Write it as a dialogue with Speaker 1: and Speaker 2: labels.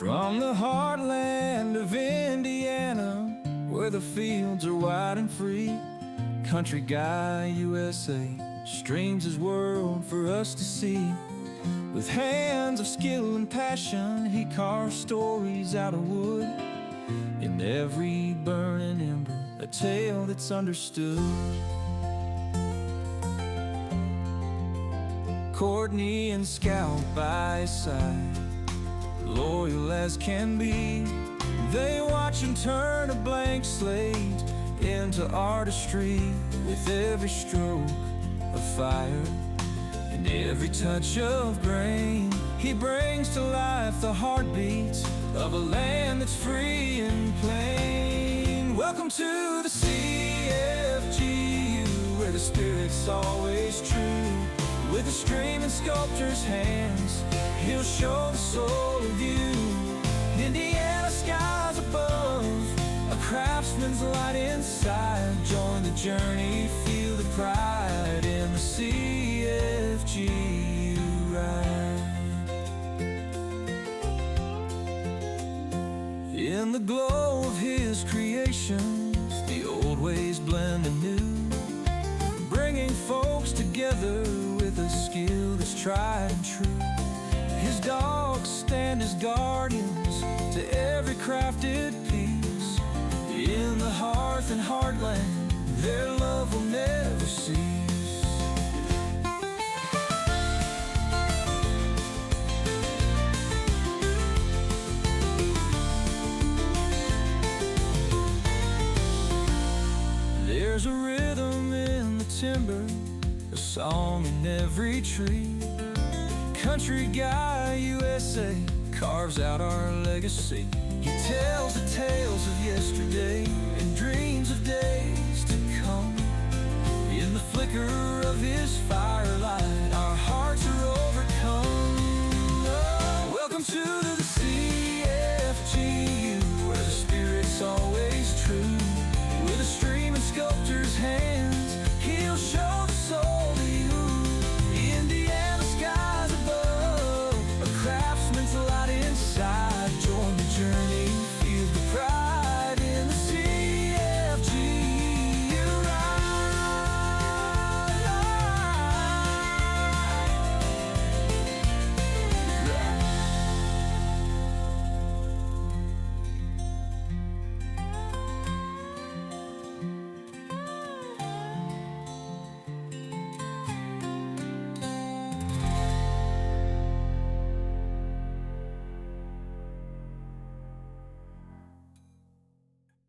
Speaker 1: From the heartland of Indiana, where the fields are wide and free, Country Guy USA streams his world for us to see. With hands of skill and passion, he carves stories out of wood. In every burning ember, a tale that's understood. Courtney and Scout by his side, loyal as can be, they watch him turn a blank slate into artistry. With every stroke of fire and every touch of grain, he brings to life the heartbeats of a land that's free and plain. Welcome to the CFGU, where the spirit's always true. With a stream in sculptor's hands, he'll show the soul of you. Indiana skies above, a craftsman's light inside. Join the journey, feel the pride in the CFGU ride. In the glow of his creations, the old ways blend anew, bringing folks together with a skill that's tried and true. His dogs stand as guardians to every crafted piece. In the hearth and heartland, their love will never cease. There's a rhythm in the timber, a song in every tree. Country Guy USA carves out our legacy. He tells the tales of yesterday and dreams of days to come. In the flicker of his fire,